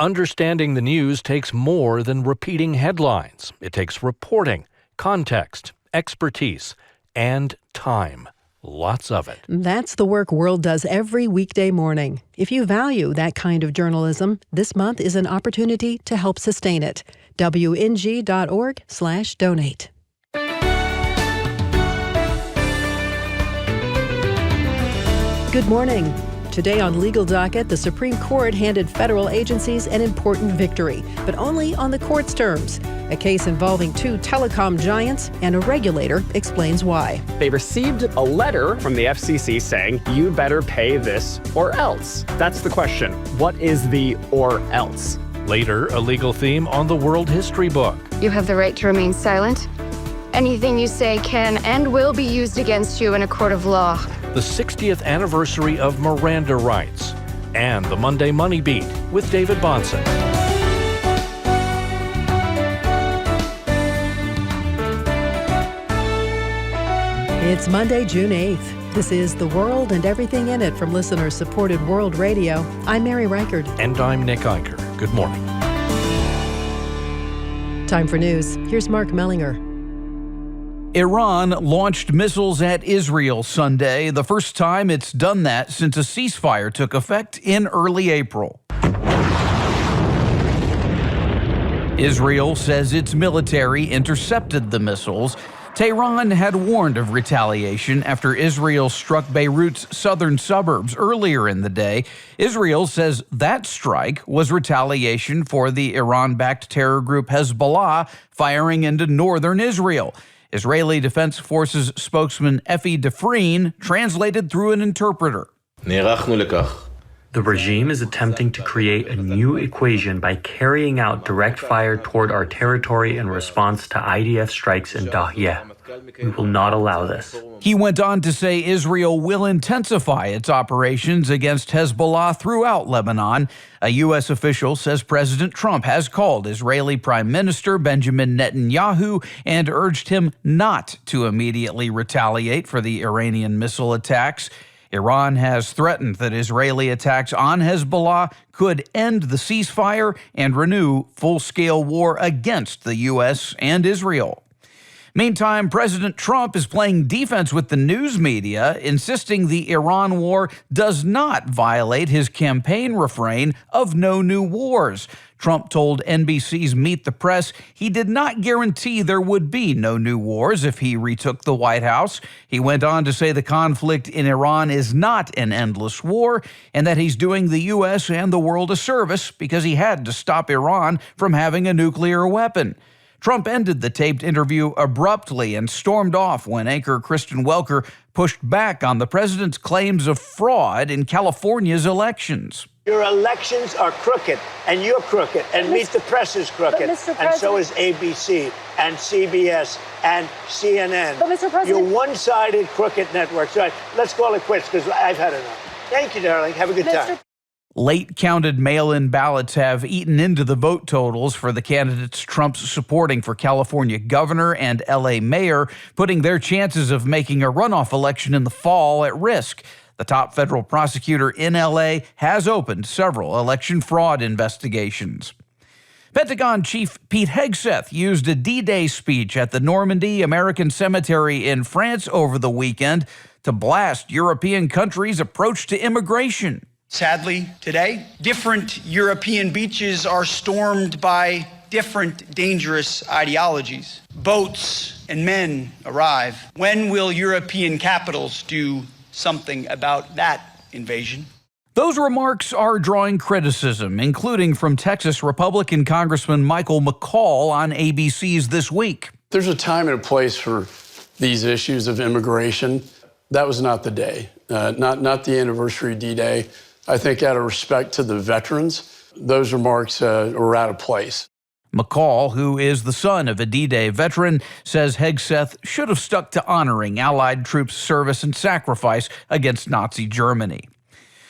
Understanding the news takes more than repeating headlines. It takes reporting, context, expertise, and time. Lots of it. That's the work World does every weekday morning. If you value that kind of journalism, this month is an opportunity to help sustain it. WNG.org/donate. Good morning. Today on Legal Docket, the Supreme Court handed federal agencies an important victory, but only on the court's terms. A case involving two telecom giants, and a regulator explains why. They received a letter from the FCC saying, you better pay this or else. That's the question. What is the or else? Later, a legal theme on the World History book. You have the right to remain silent. Anything you say can and will be used against you in a court of law. The 60th anniversary of Miranda rights, and the Monday Moneybeat with David Bonson. It's Monday, June 8th. This is The World and Everything in It from listener-supported World Radio. I'm Mary Reichert. And I'm Nick Eicher. Good morning. Time for news. Here's Mark Mellinger. Iran launched missiles at Israel Sunday, the first time it's done that since a ceasefire took effect in early April. Israel says its military intercepted the missiles. Tehran had warned of retaliation after Israel struck Beirut's southern suburbs earlier in the day. Israel says that strike was retaliation for the Iran-backed terror group Hezbollah firing into northern Israel. Israeli Defense Forces spokesman Effie Defreen translated through an interpreter. The regime is attempting to create a new equation by carrying out direct fire toward our territory in response to IDF strikes in Dahiyeh. We will not allow this. He went on to say Israel will intensify its operations against Hezbollah throughout Lebanon. A U.S. official says President Trump has called Israeli Prime Minister Benjamin Netanyahu and urged him not to immediately retaliate for the Iranian missile attacks. Iran has threatened that Israeli attacks on Hezbollah could end the ceasefire and renew full-scale war against the U.S. and Israel. Meantime, President Trump is playing defense with the news media, insisting the Iran war does not violate his campaign refrain of no new wars. Trump told NBC's Meet the Press he did not guarantee there would be no new wars if he retook the White House. He went on to say the conflict in Iran is not an endless war and that he's doing the U.S. and the world a service because he had to stop Iran from having a nuclear weapon. Trump ended the taped interview abruptly and stormed off when anchor Kristen Welker pushed back on the president's claims of fraud in California's elections. Your elections are crooked, and you're crooked, and Meet the Press is crooked, and so is ABC, and CBS, and CNN. But Mr. President, you're one-sided crooked networks. All right, let's call it quits, because I've had enough. Thank you, darling. Have a good time. Late-counted mail-in ballots have eaten into the vote totals for the candidates Trump's supporting for California governor and L.A. mayor, putting their chances of making a runoff election in the fall at risk. The top federal prosecutor in L.A. has opened several election fraud investigations. Pentagon Chief Pete Hegseth used a D-Day speech at the Normandy American Cemetery in France over the weekend to blast European countries' approach to immigration. Sadly, today, different European beaches are stormed by different dangerous ideologies. Boats and men arrive. When will European capitals do something about that invasion? Those remarks are drawing criticism, including from Texas Republican Congressman Michael McCall on ABC's This Week. There's a time and a place for these issues of immigration. That was not the day, not the anniversary D-Day. I think out of respect to the veterans, those remarks were out of place. McCall, who is the son of a D-Day veteran, says Hegseth should have stuck to honoring Allied troops' service and sacrifice against Nazi Germany.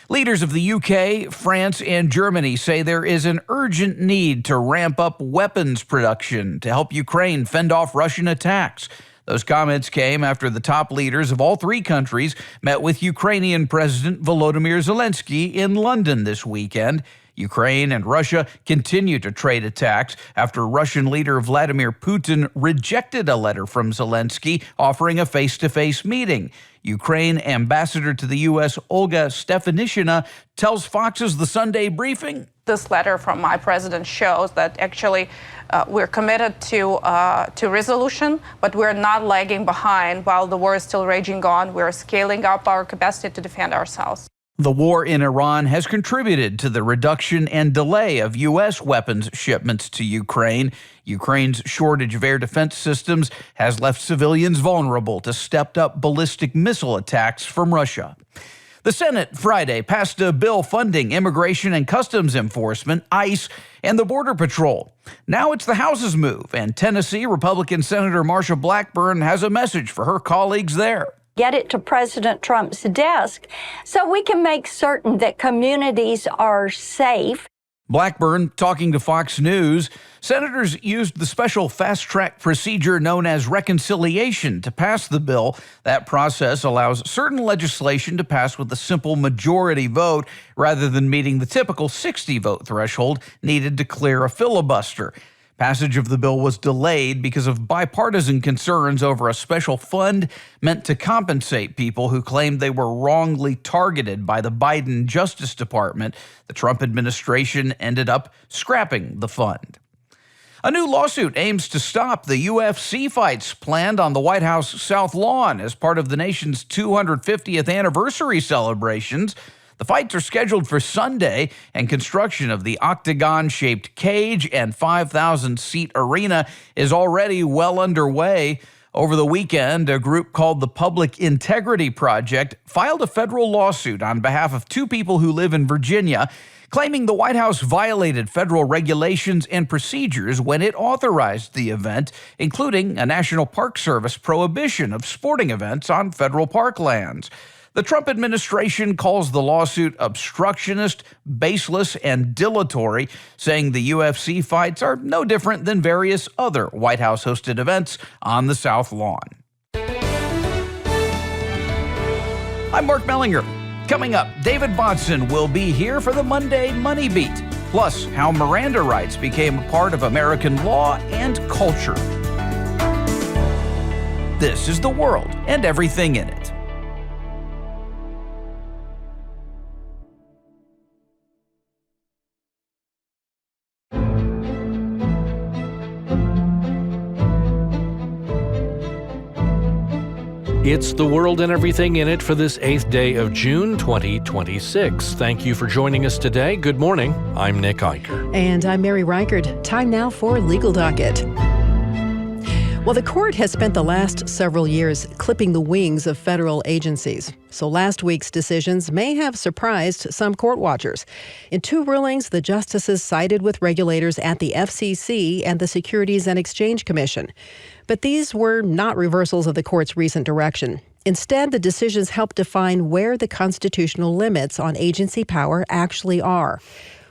Leaders of the UK, France, and Germany say there is an urgent need to ramp up weapons production to help Ukraine fend off Russian attacks. Those comments came after the top leaders of all three countries met with Ukrainian President Volodymyr Zelensky in London this weekend. Ukraine and Russia continue to trade attacks after Russian leader Vladimir Putin rejected a letter from Zelensky offering a face-to-face meeting. Ukraine ambassador to the U.S. Olga Stefanishina tells Fox's The Sunday Briefing, "This letter from my president shows that actually we're committed to resolution, but we're not lagging behind while the war is still raging on. We're scaling up our capacity to defend ourselves." The war in Iran has contributed to the reduction and delay of U.S. weapons shipments to Ukraine. Ukraine's shortage of air defense systems has left civilians vulnerable to stepped-up ballistic missile attacks from Russia. The Senate Friday passed a bill funding Immigration and Customs Enforcement, ICE, and the Border Patrol. Now it's the House's move, and Tennessee Republican Senator Marsha Blackburn has a message for her colleagues there. Get it to President Trump's desk so we can make certain that communities are safe. Blackburn, talking to Fox News, senators used the special fast-track procedure known as reconciliation to pass the bill. That process allows certain legislation to pass with a simple majority vote rather than meeting the typical 60-vote threshold needed to clear a filibuster. Passage of the bill was delayed because of bipartisan concerns over a special fund meant to compensate people who claimed they were wrongly targeted by the Biden Justice Department. The Trump administration ended up scrapping the fund. A new lawsuit aims to stop the UFC fights planned on the White House South Lawn as part of the nation's 250th anniversary celebrations. The fights are scheduled for Sunday, and construction of the octagon-shaped cage and 5,000-seat arena is already well underway. Over the weekend, a group called the Public Integrity Project filed a federal lawsuit on behalf of two people who live in Virginia, claiming the White House violated federal regulations and procedures when it authorized the event, including a National Park Service prohibition of sporting events on federal parklands. The Trump administration calls the lawsuit obstructionist, baseless, and dilatory, saying the UFC fights are no different than various other White House-hosted events on the South Lawn. I'm Mark Mellinger. Coming up, David Watson will be here for the Monday Moneybeat, plus how Miranda rights became a part of American law and culture. This is The World and Everything in It. It's The World and Everything in It for this 8th day of June 2026. Thank you for joining us today. Good morning. I'm Nick Eicher. And I'm Mary Reichard. Time now for Legal Docket. Well, the court has spent the last several years clipping the wings of federal agencies. So last week's decisions may have surprised some court watchers. In two rulings, the justices sided with regulators at the FCC and the Securities and Exchange Commission. But these were not reversals of the court's recent direction. Instead, the decisions help define where the constitutional limits on agency power actually are.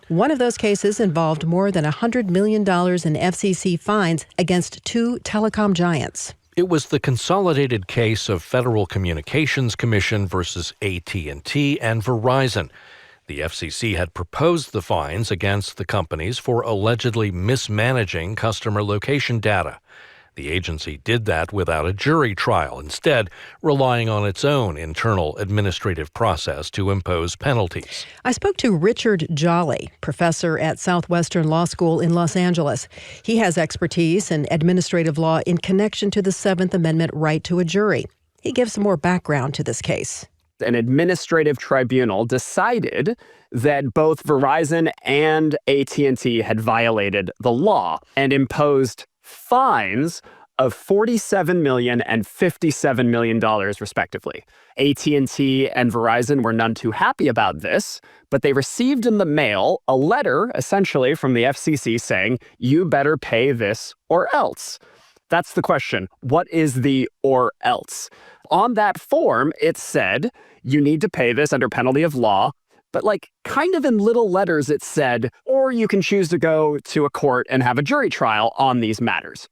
One of those cases involved more than $100 million in FCC fines against two telecom giants. It was the consolidated case of Federal Communications Commission versus AT&T and Verizon. The FCC had proposed the fines against the companies for allegedly mismanaging customer location data. The agency did that without a jury trial, instead relying on its own internal administrative process to impose penalties. I spoke to Richard Jolly, professor at Southwestern Law School in Los Angeles. He has expertise in administrative law in connection to the Seventh Amendment right to a jury. He gives some more background to this case. An administrative tribunal decided that both Verizon and AT&T had violated the law and imposed fines of $47 million and $57 million, respectively. AT&T and Verizon were none too happy about this, but they received in the mail a letter, essentially, from the FCC saying, you better pay this or else. That's the question. What is the or else? On that form, it said, you need to pay this under penalty of law, but kind of in little letters it said, or you can choose to go to a court and have a jury trial on these matters.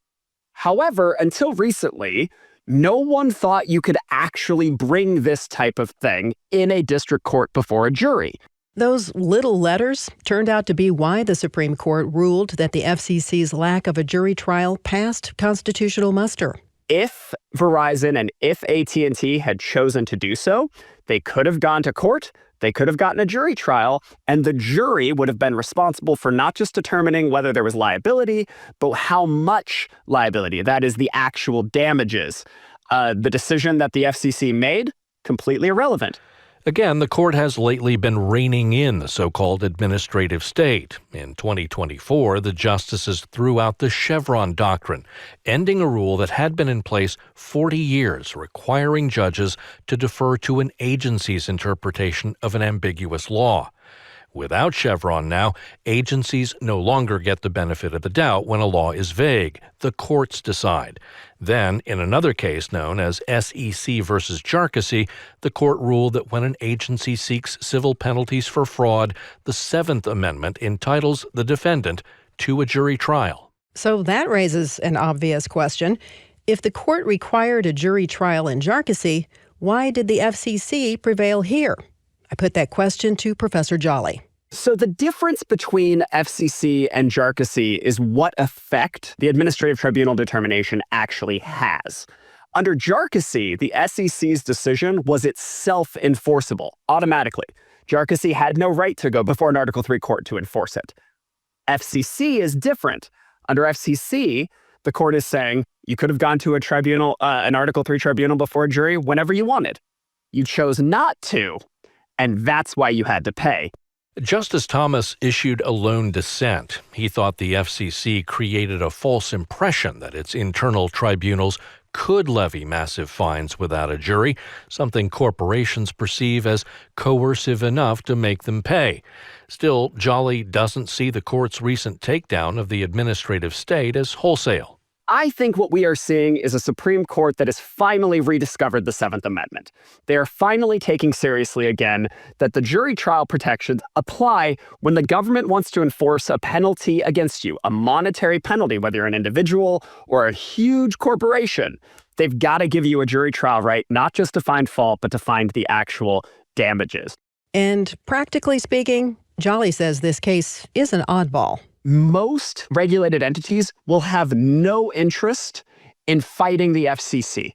However, until recently, no one thought you could actually bring this type of thing in a district court before a jury. Those little letters turned out to be why the Supreme Court ruled that the FCC's lack of a jury trial passed constitutional muster. If Verizon and if AT&T had chosen to do so, they could have gone to court, they could have gotten a jury trial, and the jury would have been responsible for not just determining whether there was liability, but how much liability, that is the actual damages. The decision that the FCC made, completely irrelevant. Again, the court has lately been reining in the so-called administrative state. In 2024, the justices threw out the Chevron doctrine, ending a rule that had been in place 40 years, requiring judges to defer to an agency's interpretation of an ambiguous law. Without Chevron now, agencies no longer get the benefit of the doubt when a law is vague. The courts decide. Then, in another case known as SEC versus Jarkissi, the court ruled that when an agency seeks civil penalties for fraud, the Seventh Amendment entitles the defendant to a jury trial. So that raises an obvious question. If the court required a jury trial in Jarkissi, why did the FCC prevail here? I put that question to Professor Jolly. So the difference between FCC and Jarkissi is what effect the administrative tribunal determination actually has. Under Jarkissi, the SEC's decision was itself enforceable automatically. Jarkissi had no right to go before an Article III court to enforce it. FCC is different. Under FCC, the court is saying you could have gone to a tribunal, an Article III tribunal before a jury whenever you wanted. You chose not to. And that's why you had to pay. Justice Thomas issued a lone dissent. He thought the FCC created a false impression that its internal tribunals could levy massive fines without a jury, something corporations perceive as coercive enough to make them pay. Still, Jolly doesn't see the court's recent takedown of the administrative state as wholesale. I think what we are seeing is a Supreme Court that has finally rediscovered the Seventh Amendment. They are finally taking seriously again that the jury trial protections apply when the government wants to enforce a penalty against you, a monetary penalty, whether you're an individual or a huge corporation. They've got to give you a jury trial right, not just to find fault, but to find the actual damages. And practically speaking, Jolly says this case is an oddball. Most regulated entities will have no interest in fighting the FCC.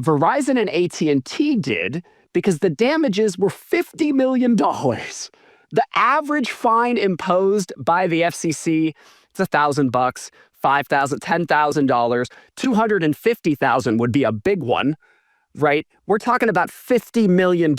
Verizon and AT&T did because the damages were $50 million. The average fine imposed by the FCC, it's $1,000, $5,000, $10,000, $250,000 would be a big one. Right? We're talking about $50 million.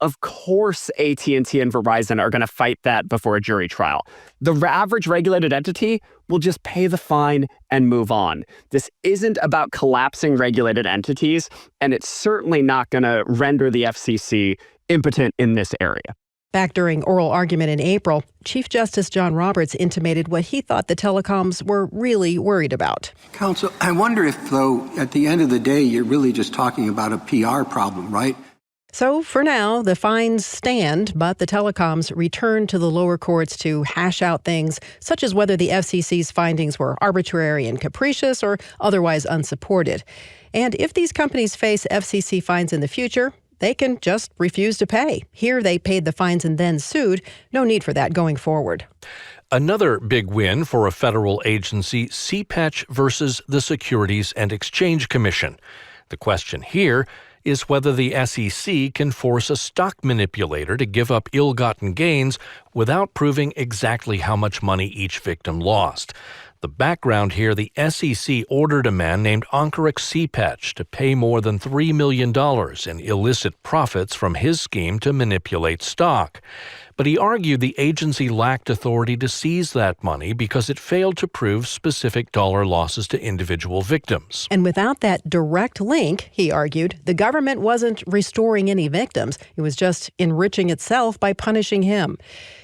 Of course, AT&T and Verizon are going to fight that before a jury trial. The average regulated entity will just pay the fine and move on. This isn't about collapsing regulated entities, and it's certainly not going to render the FCC impotent in this area. Back during oral argument in April, Chief Justice John Roberts intimated what he thought the telecoms were really worried about. Counsel, I wonder if, though, at the end of the day, you're really just talking about a PR problem, right? So for now, the fines stand, but the telecoms return to the lower courts to hash out things such as whether the FCC's findings were arbitrary and capricious or otherwise unsupported. And if these companies face FCC fines in the future, they can just refuse to pay. Here, they paid the fines and then sued. No need for that going forward. Another big win for a federal agency, CPECH versus the Securities and Exchange Commission. The question here is whether the SEC can force a stock manipulator to give up ill-gotten gains without proving exactly how much money each victim lost. The background here, the SEC ordered a man named Ankarak CPECH to pay more than $3 million in illicit profits from his scheme to manipulate stock. But he argued the agency lacked authority to seize that money because it failed to prove specific dollar losses to individual victims. And without that direct link, he argued, the government wasn't restoring any victims. It was just enriching itself by punishing him.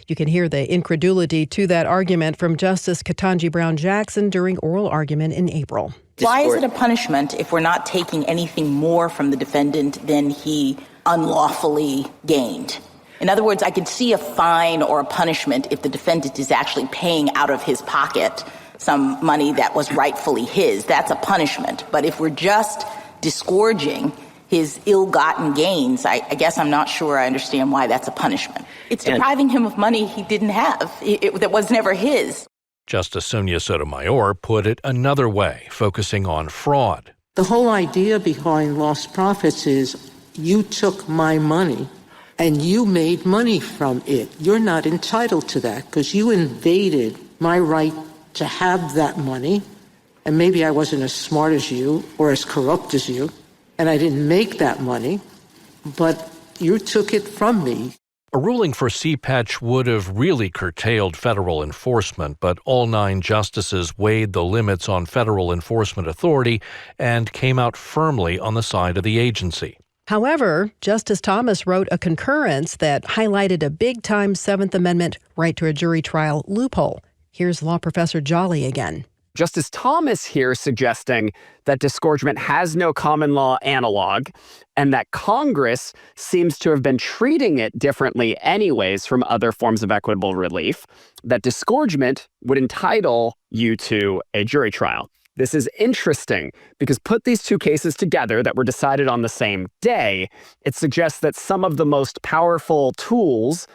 You can hear the incredulity to that argument from Justice Ketanji Brown Jackson during oral argument in April. Why is it a punishment if we're not taking anything more from the defendant than he unlawfully gained? In other words, I could see a fine or a punishment if the defendant is actually paying out of his pocket some money that was rightfully his. That's a punishment. But if we're just disgorging his ill-gotten gains, I guess I'm not sure I understand why that's a punishment. It's depriving him of money he didn't have, that was never his. Justice Sonia Sotomayor put it another way, focusing on fraud. The whole idea behind lost profits is you took my money and you made money from it. You're not entitled to that because you invaded my right to have that money. And maybe I wasn't as smart as you or as corrupt as you, and I didn't make that money, but you took it from me. A ruling for CPECH would have really curtailed federal enforcement, but all 9 justices weighed the limits on federal enforcement authority and came out firmly on the side of the agency. However, Justice Thomas wrote a concurrence that highlighted a big-time Seventh Amendment right to a jury trial loophole. Here's law professor Jolly again. Justice Thomas here suggesting that disgorgement has no common law analog and that Congress seems to have been treating it differently anyways from other forms of equitable relief, that disgorgement would entitle you to a jury trial. This is interesting because put these 2 cases together that were decided on the same day, it suggests that some of the most powerful tools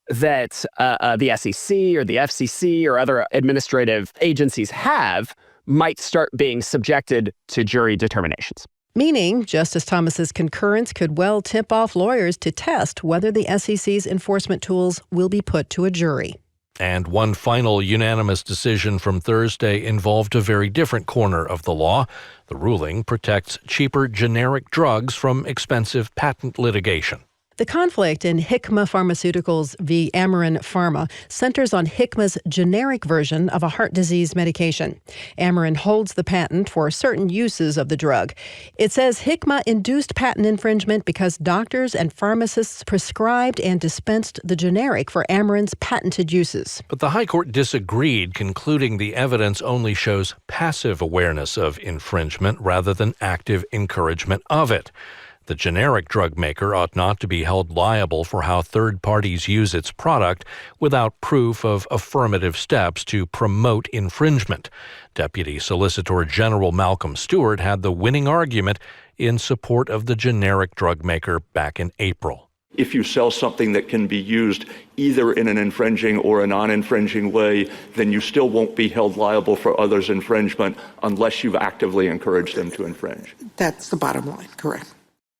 that the SEC or the FCC or other administrative agencies have might start being subjected to jury determinations. Meaning, Justice Thomas's concurrence could well tip off lawyers to test whether the SEC's enforcement tools will be put to a jury. And one final unanimous decision from Thursday involved a very different corner of the law. The ruling protects cheaper generic drugs from expensive patent litigation. The conflict in Hikma Pharmaceuticals v. Amarin Pharma centers on Hikma's generic version of a heart disease medication. Amarin holds the patent for certain uses of the drug. It says Hikma induced patent infringement because doctors and pharmacists prescribed and dispensed the generic for Amarin's patented uses. But the High Court disagreed, concluding the evidence only shows passive awareness of infringement rather than active encouragement of it. The generic drug maker ought not to be held liable for how third parties use its product without proof of affirmative steps to promote infringement. Deputy Solicitor General Malcolm Stewart had the winning argument in support of the generic drug maker back in April. If you sell something that can be used either in an infringing or a non-infringing way, then you still won't be held liable for others' infringement unless you've actively encouraged them to infringe. That's the bottom line, correct.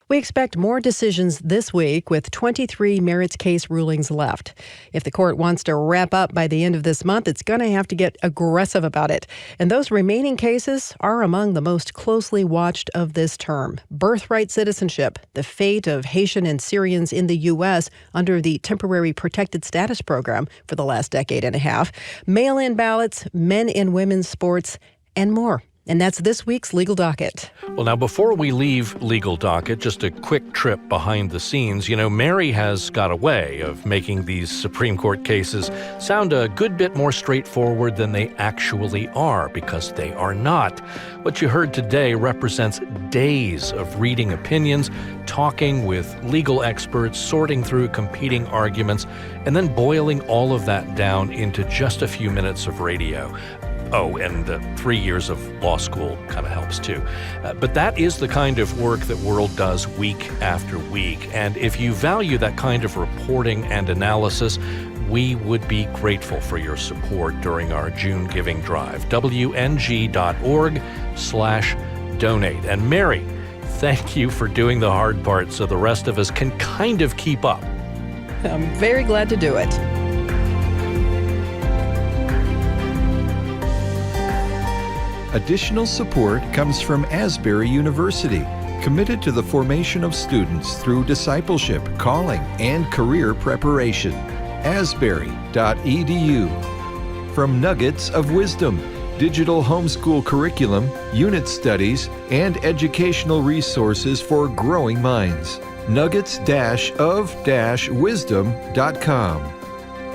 We expect more decisions this week with 23 merits case rulings left. If the court wants to wrap up by the end of this month, it's going to have to get aggressive about it. And those remaining cases are among the most closely watched of this term. Birthright citizenship, the fate of Haitian and Syrians in the U.S. under the Temporary Protected Status Program for the last decade and a half, mail-in ballots, men and women's sports, and more. And that's this week's Legal Docket. Well, now, before we leave Legal Docket, just a quick trip behind the scenes. You know, Mary has got a way of making these Supreme Court cases sound a good bit more straightforward than they actually are, because they are not. What you heard today represents days of reading opinions, talking with legal experts, sorting through competing arguments, and then boiling all of that down into just a few minutes of radio. Oh, and 3 years of law school kind of helps too. But that is the kind of work that World does week after week. And if you value that kind of reporting and analysis, we would be grateful for your support during our June giving drive. WNG.org/donate. And Mary, thank you for doing the hard part so the rest of us can kind of keep up. I'm very glad to do it. Additional support comes from Asbury University, committed to the formation of students through discipleship, calling, and career preparation. Asbury.edu. From Nuggets of Wisdom, digital homeschool curriculum, unit studies, and educational resources for growing minds. Nuggets-of-wisdom.com.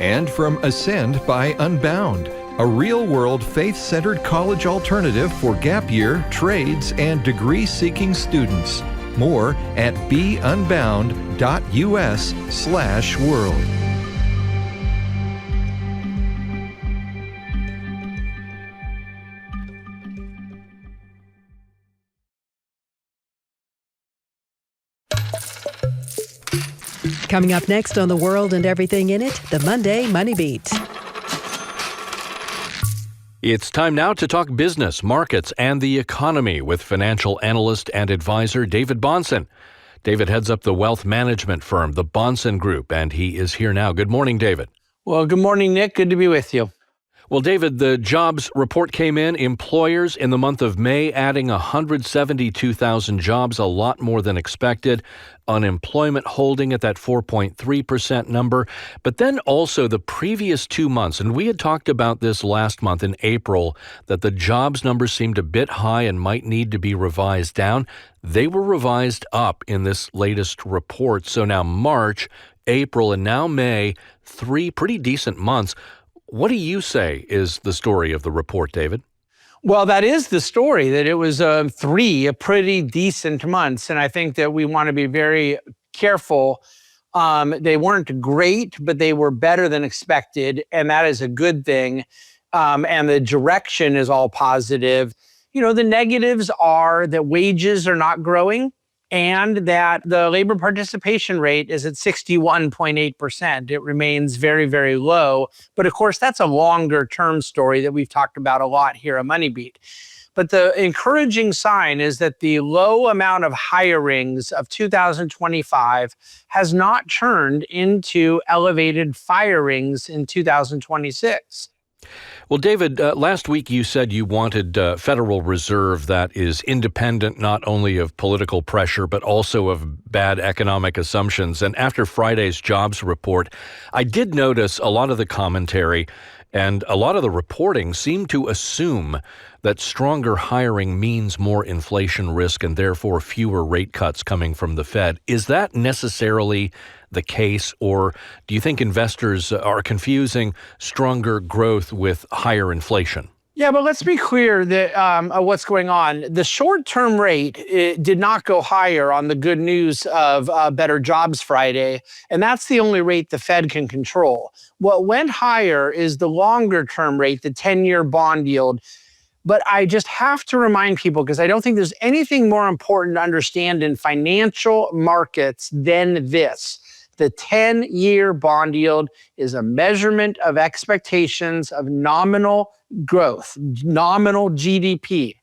And from Ascend by Unbound, a real-world, faith-centered college alternative for gap year, trades, and degree-seeking students. More at beunbound.us/world. Coming up next on The World and Everything in It, the Monday Moneybeat. It's time now to talk business, markets, and the economy with financial analyst and advisor David Bahnsen. David heads up the wealth management firm, the Bahnsen Group, and he is here now. Good morning, David. Well, good morning, Nick. Good to be with you. Well, David, the jobs report came in. Employers in the month of May adding 172,000 jobs, a lot more than expected. Unemployment holding at that 4.3% number. But then also the previous 2 months, and we had talked about this last month in April, that the jobs numbers seemed a bit high and might need to be revised down. They were revised up in this latest report. So now March, April, and now May, 3 pretty decent months. What do you say is the story of the report, David? Well, that is the story, that it was 3 pretty decent months. And I think that we want to be very careful. They weren't great, but they were better than expected. And that is a good thing. And the direction is all positive. You know, the negatives are that wages are not growing and that the labor participation rate is at 61.8%. It remains very, very low. But of course, that's a longer term story that we've talked about a lot here at Moneybeat. But the encouraging sign is that the low amount of hirings of 2025 has not turned into elevated firings in 2026. Well, David, last week you said you wanted a Federal Reserve that is independent not only of political pressure, but also of bad economic assumptions. And after Friday's jobs report, I did notice a lot of the commentary and a lot of the reporting seemed to assume that stronger hiring means more inflation risk and therefore fewer rate cuts coming from the Fed. Is that necessarily the case, or do you think investors are confusing stronger growth with higher inflation? Yeah, but let's be clear that what's going on. The short-term rate did not go higher on the good news of Better Jobs Friday, and that's the only rate the Fed can control. What went higher is the longer-term rate, the 10-year bond yield. But I just have to remind people, because I don't think there's anything more important to understand in financial markets than this. The 10-year bond yield is a measurement of expectations of nominal growth, nominal GDP.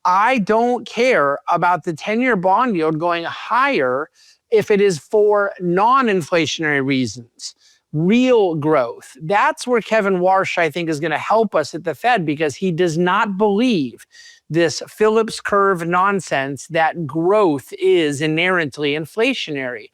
I don't care about the 10-year bond yield going higher if it is for non-inflationary reasons, real growth. That's where Kevin Warsh, I think, is going to help us at the Fed, because he does not believe this Phillips curve nonsense that growth is inherently inflationary.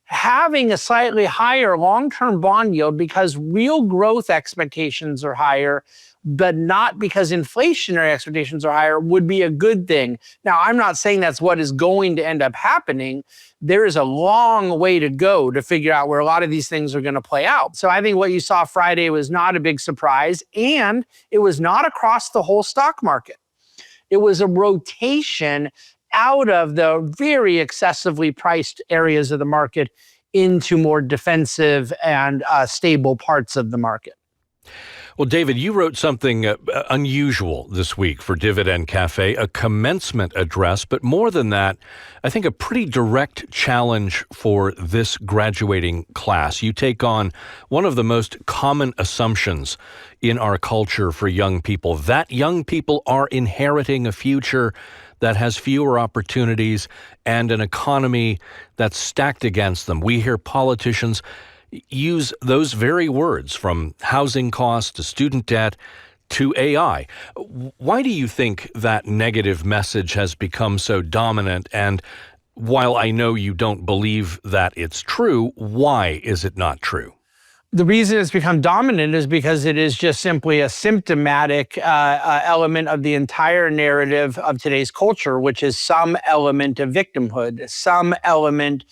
Having a slightly higher long-term bond yield because real growth expectations are higher, but not because inflationary expectations are higher, would be a good thing. Now, I'm not saying that's what is going to end up happening. There is a long way to go to figure out where a lot of these things are going to play out. So I think what you saw Friday was not a big surprise, and it was not across the whole stock market. It was a rotation out of the very excessively priced areas of the market into more defensive and stable parts of the market. Well, David, you wrote something unusual this week for Dividend Cafe, a commencement address, but more than that, I think a pretty direct challenge for this graduating class. You take on one of the most common assumptions in our culture for young people, that young people are inheriting a future that has fewer opportunities and an economy that's stacked against them. We hear politicians use those very words, from housing costs to student debt to AI. Why do you think that negative message has become so dominant? And while I know you don't believe that it's true, why is it not true? The reason it's become dominant is because it is just simply a symptomatic element of the entire narrative of today's culture, which is some element of victimhood, some element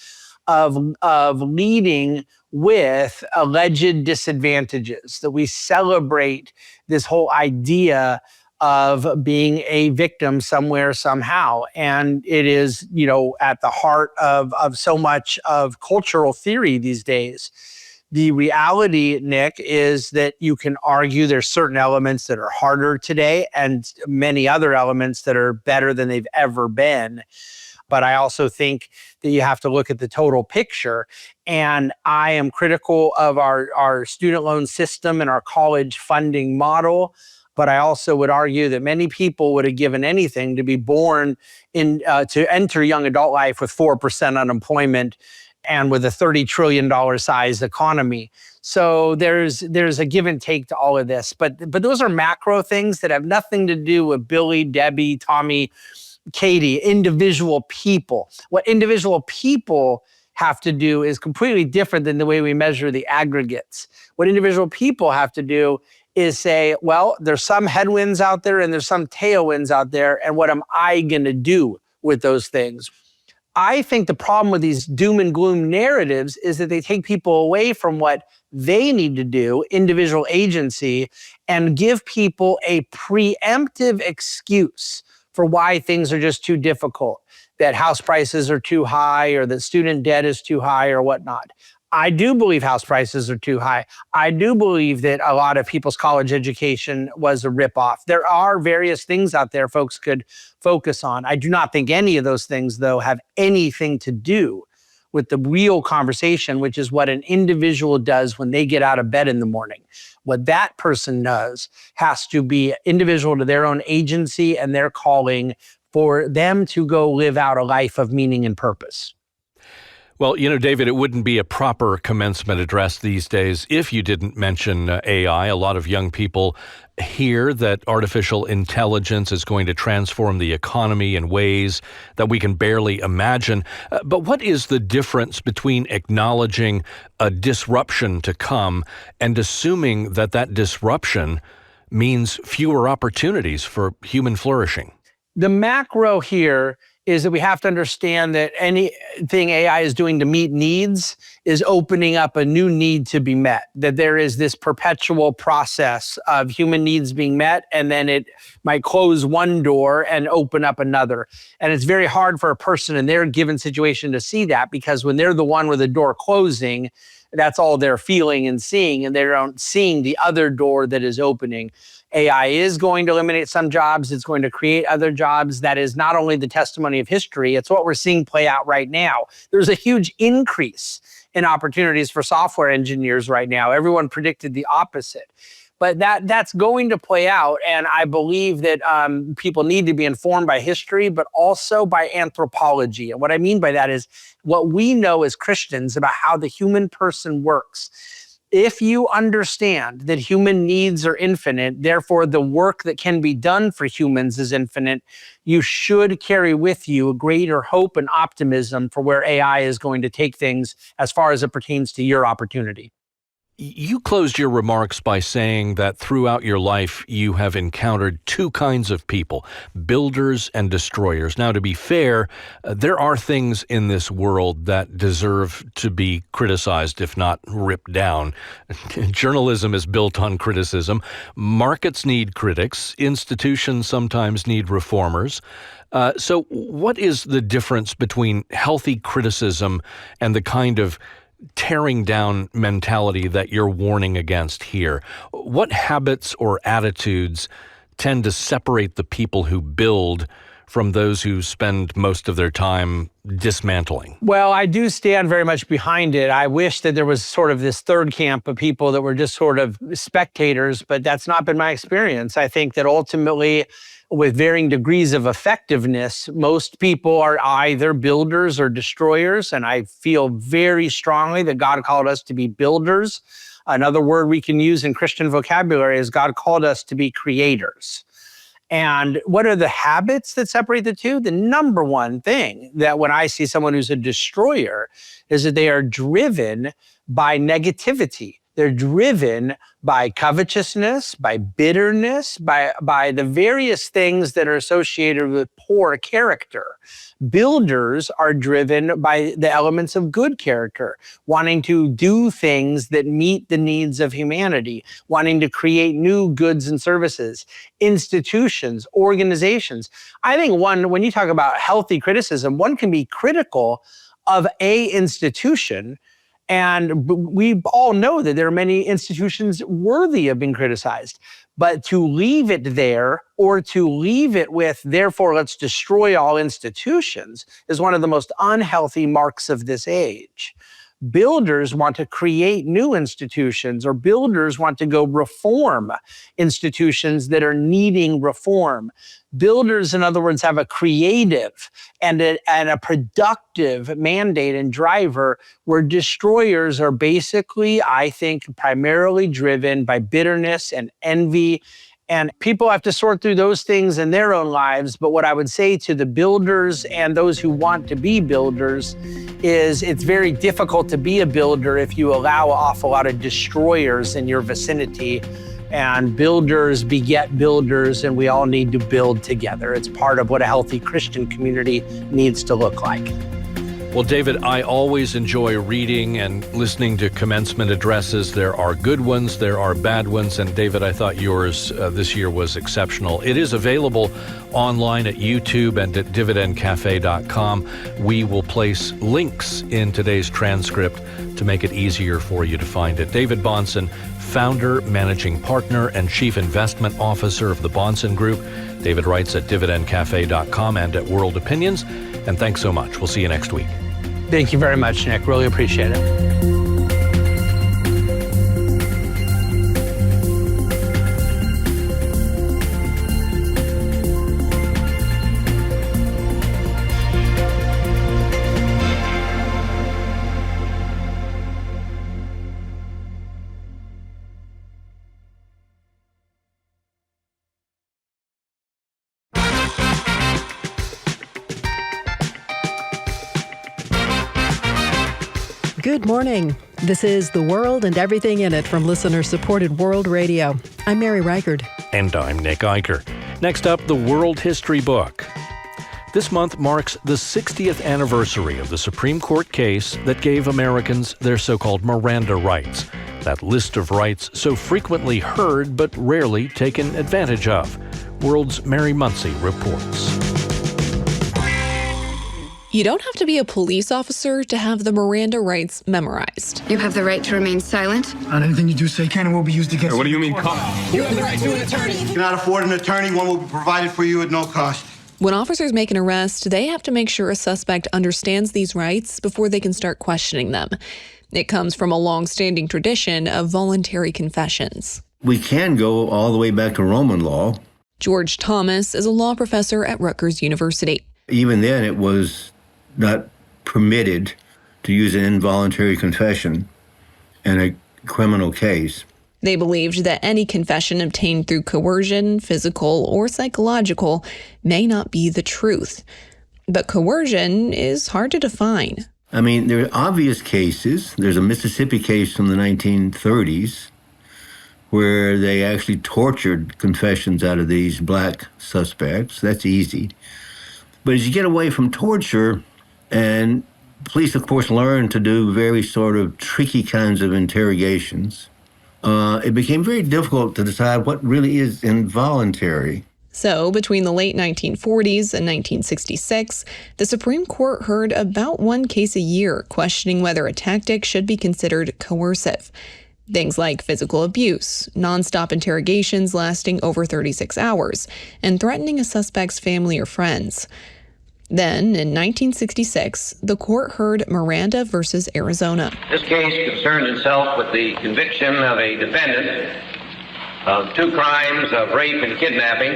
of leading with alleged disadvantages, that we celebrate this whole idea of being a victim somewhere, somehow. And it is, you know, at the heart of so much of cultural theory these days. The reality, Nick, is that you can argue there's certain elements that are harder today and many other elements that are better than they've ever been. But I also think that you have to look at the total picture. And I am critical of our student loan system and our college funding model. But I also would argue that many people would have given anything to be born to enter young adult life with 4% unemployment and with a $30 trillion size economy. So there's a give and take to all of this. But those are macro things that have nothing to do with Billy, Debbie, Tommy, Katie, individual people. What individual people have to do is completely different than the way we measure the aggregates. What individual people have to do is say, well, there's some headwinds out there and there's some tailwinds out there, and what am I going to do with those things? I think the problem with these doom and gloom narratives is that they take people away from what they need to do, individual agency, and give people a preemptive excuse for why things are just too difficult, that house prices are too high or that student debt is too high or whatnot. I do believe house prices are too high. I do believe that a lot of people's college education was a ripoff. There are various things out there folks could focus on. I do not think any of those things, though, have anything to do with the real conversation, which is what an individual does when they get out of bed in the morning. What that person does has to be individual to their own agency and their calling for them to go live out a life of meaning and purpose. Well, David, it wouldn't be a proper commencement address these days if you didn't mention AI. A lot of young people hear that artificial intelligence is going to transform the economy in ways that we can barely imagine. But what is the difference between acknowledging a disruption to come and assuming that that disruption means fewer opportunities for human flourishing? The macro here is that we have to understand that anything AI is doing to meet needs is opening up a new need to be met, that there is this perpetual process of human needs being met, and then it might close one door and open up another. And it's very hard for a person in their given situation to see that, because when they're the one with the door closing, that's all they're feeling and seeing, and they're not seeing the other door that is opening. AI is going to eliminate some jobs. It's going to create other jobs. That is not only the testimony of history, it's what we're seeing play out right now. There's a huge increase in opportunities for software engineers right now. Everyone predicted the opposite. But that's going to play out, and I believe that people need to be informed by history, but also by anthropology. And what I mean by that is what we know as Christians about how the human person works. If you understand that human needs are infinite, therefore the work that can be done for humans is infinite, you should carry with you a greater hope and optimism for where AI is going to take things as far as it pertains to your opportunity. You closed your remarks by saying that throughout your life you have encountered two kinds of people, builders and destroyers. Now, to be fair, there are things in this world that deserve to be criticized, if not ripped down. Journalism is built on criticism. Markets need critics. Institutions sometimes need reformers. So what is the difference between healthy criticism and the kind of tearing down mentality that you're warning against here? What habits or attitudes tend to separate the people who build from those who spend most of their time dismantling? Well, I do stand very much behind it. I wish that there was sort of this third camp of people that were just sort of spectators, but that's not been my experience. I think that ultimately, with varying degrees of effectiveness, most people are either builders or destroyers, and I feel very strongly that God called us to be builders. Another word we can use in Christian vocabulary is God called us to be creators. And what are the habits that separate the two? The number one thing that when I see someone who's a destroyer is that they are driven by negativity. They're driven by covetousness, by bitterness, by the various things that are associated with poor character. Builders are driven by the elements of good character, wanting to do things that meet the needs of humanity, wanting to create new goods and services, institutions, organizations. I think when you talk about healthy criticism, one can be critical of a institution. And we all know that there are many institutions worthy of being criticized. But to leave it there or to leave it with, therefore, let's destroy all institutions is one of the most unhealthy marks of this age. Builders want to create new institutions, or builders want to go reform institutions that are needing reform. Builders, in other words, have a creative and a productive mandate and driver, where destroyers are basically, I think, primarily driven by bitterness and envy. And people have to sort through those things in their own lives. But what I would say to the builders and those who want to be builders is it's very difficult to be a builder if you allow an awful lot of destroyers in your vicinity. And builders beget builders, and we all need to build together. It's part of what a healthy Christian community needs to look like. Well, David, I always enjoy reading and listening to commencement addresses. There are good ones, there are bad ones, and David, I thought yours this year was exceptional. It is available online at YouTube and at dividendcafe.com. We will place links in today's transcript to make it easier for you to find it. David Bahnsen, founder, managing partner, and chief investment officer of the Bahnsen Group. David writes at dividendcafe.com and at World Opinions. And thanks so much. We'll see you next week. Thank you very much, Nick. Really appreciate it. Good morning. This is The World and Everything in It from listener-supported World Radio. I'm Mary Reichard. And I'm Nick Eicher. Next up, the World History Book. This month marks the 60th anniversary of the Supreme Court case that gave Americans their so-called Miranda rights. That list of rights so frequently heard but rarely taken advantage of. World's Mary Muncy reports. You don't have to be a police officer to have the Miranda rights memorized. You have the right to remain silent. Not anything you do say can and will be used against you. What do you mean, You have the right to an attorney. If you cannot afford an attorney, one will be provided for you at no cost. When officers make an arrest, they have to make sure a suspect understands these rights before they can start questioning them. It comes from a long-standing tradition of voluntary confessions. We can go all the way back to Roman law. George Thomas is a law professor at Rutgers University. Even then, it was not permitted to use an involuntary confession in a criminal case. They believed that any confession obtained through coercion, physical or psychological, may not be the truth. But coercion is hard to define. I mean, there are obvious cases. There's a Mississippi case from the 1930s where they actually tortured confessions out of these black suspects. That's easy. But as you get away from torture, and police, of course, learn to do very sort of tricky kinds of interrogations, it became very difficult to decide what really is involuntary. So, between the late 1940s and 1966, the Supreme Court heard about one case a year questioning whether a tactic should be considered coercive. Things like physical abuse, nonstop interrogations lasting over 36 hours, and threatening a suspect's family or friends. Then, in 1966, the court heard Miranda versus Arizona. This case concerned itself with the conviction of a defendant of 2 crimes of rape and kidnapping.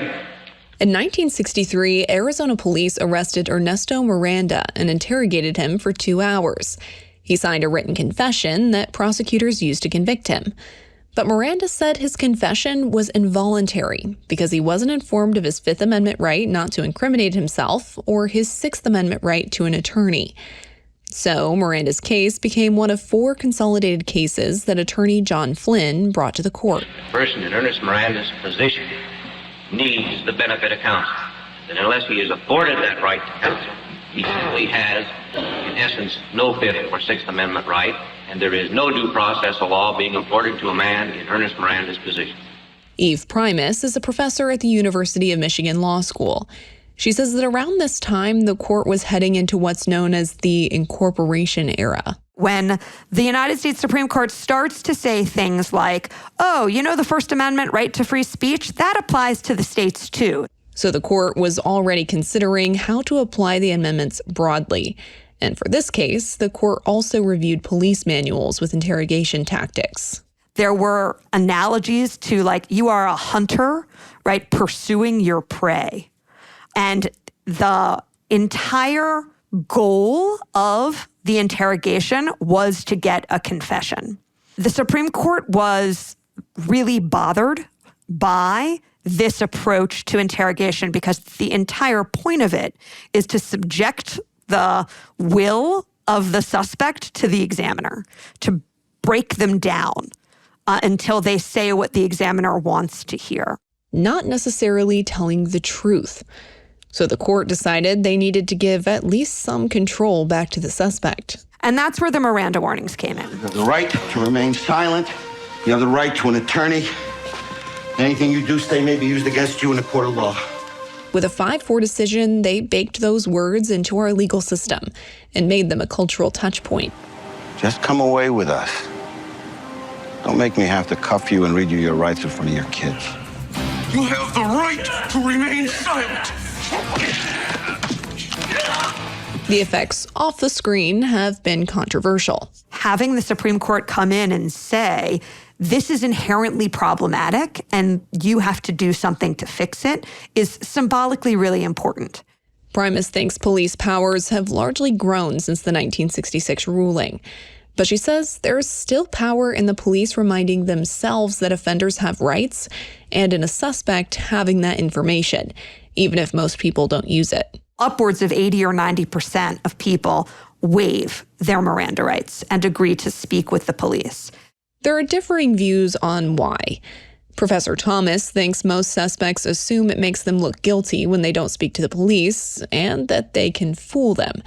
In 1963, Arizona police arrested Ernesto Miranda and interrogated him for 2 hours. He signed a written confession that prosecutors used to convict him. But Miranda said his confession was involuntary because he wasn't informed of his Fifth Amendment right not to incriminate himself or his Sixth Amendment right to an attorney. So Miranda's case became one of 4 consolidated cases that attorney John Flynn brought to the court. The person in Ernest Miranda's position needs the benefit of counsel. And unless he is afforded that right to counsel, he simply has, in essence, no Fifth or Sixth Amendment right, and there is no due process of law being afforded to a man in Ernest Miranda's position. Eve Primus is a professor at the University of Michigan Law School. She says that around this time, the court was heading into what's known as the incorporation era. When the United States Supreme Court starts to say things like, oh, you know, the First Amendment right to free speech, that applies to the states too. So the court was already considering how to apply the amendments broadly. And for this case, the court also reviewed police manuals with interrogation tactics. There were analogies to, like, you are a hunter, right, pursuing your prey. And the entire goal of the interrogation was to get a confession. The Supreme Court was really bothered by this approach to interrogation because the entire point of it is to subject the will of the suspect to the examiner, to break them down until they say what the examiner wants to hear. Not necessarily telling the truth. So the court decided they needed to give at least some control back to the suspect. And that's where the Miranda warnings came in. You have the right to remain silent. You have the right to an attorney. Anything you do say may be used against you in a court of law. With a 5-4 decision, they baked those words into our legal system and made them a cultural touch point. Just come away with us. Don't make me have to cuff you and read you your rights in front of your kids. You have the right to remain silent. The effects off the screen have been controversial. Having the Supreme Court come in and say, this is inherently problematic and you have to do something to fix it is symbolically really important. Primus thinks police powers have largely grown since the 1966 ruling. But she says there's still power in the police reminding themselves that offenders have rights and in a suspect having that information, even if most people don't use it. Upwards of 80 or 90% of people waive their Miranda rights and agree to speak with the police. There are differing views on why. Professor Thomas thinks most suspects assume it makes them look guilty when they don't speak to the police and that they can fool them.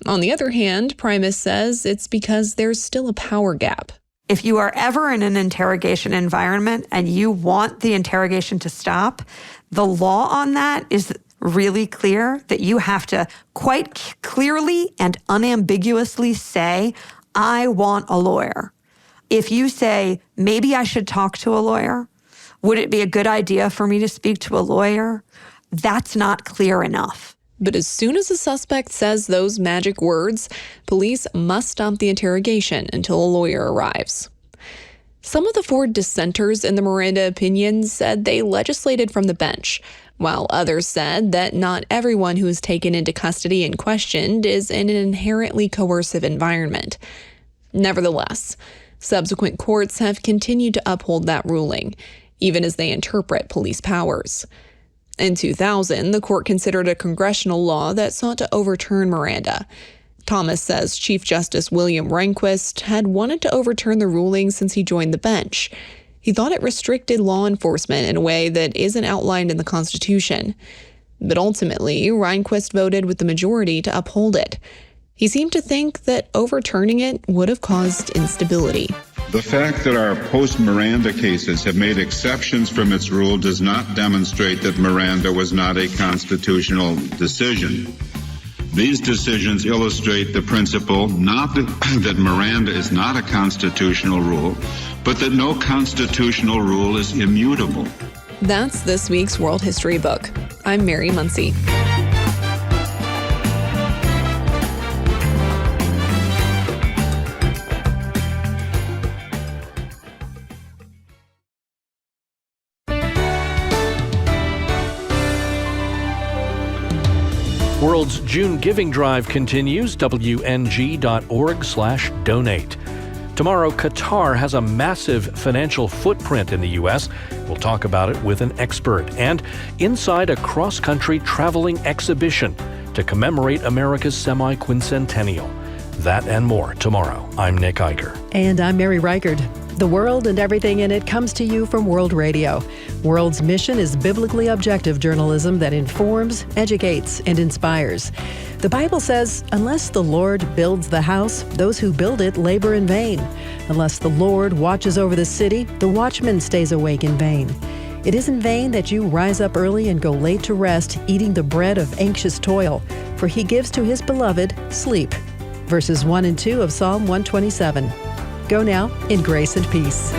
On the other hand, Primus says it's because there's still a power gap. If you are ever in an interrogation environment and you want the interrogation to stop, the law on that is really clear that you have to quite clearly and unambiguously say, I want a lawyer. If you say, maybe I should talk to a lawyer, would it be a good idea for me to speak to a lawyer? That's not clear enough. But as soon as a suspect says those magic words, police must stop the interrogation until a lawyer arrives. Some of the 4 dissenters in the Miranda opinion said they legislated from the bench, while others said that not everyone who is taken into custody and questioned is in an inherently coercive environment. Nevertheless, subsequent courts have continued to uphold that ruling, even as they interpret police powers. In 2000, the court considered a congressional law that sought to overturn Miranda. Thomas says Chief Justice William Rehnquist had wanted to overturn the ruling since he joined the bench. He thought it restricted law enforcement in a way that isn't outlined in the Constitution. But ultimately, Rehnquist voted with the majority to uphold it. He seemed to think that overturning it would have caused instability. The fact that our post-Miranda cases have made exceptions from its rule does not demonstrate that Miranda was not a constitutional decision. These decisions illustrate the principle not that Miranda is not a constitutional rule, but that no constitutional rule is immutable. That's this week's World History Book. I'm Mary Muncy. World's June Giving Drive continues, wng.org/donate. Tomorrow, Qatar has a massive financial footprint in the U.S. We'll talk about it with an expert. And inside a cross-country traveling exhibition to commemorate America's semi-quincentennial. That and more tomorrow. I'm Nick Eicher. And I'm Mary Reichard. The world and everything in it comes to you from World Radio. World's mission is biblically objective journalism that informs, educates, and inspires. The Bible says, unless the Lord builds the house, those who build it labor in vain. Unless the Lord watches over the city, the watchman stays awake in vain. It is in vain that you rise up early and go late to rest, eating the bread of anxious toil, for he gives to his beloved sleep. verses 1 and 2 of Psalm 127. Go now in grace and peace.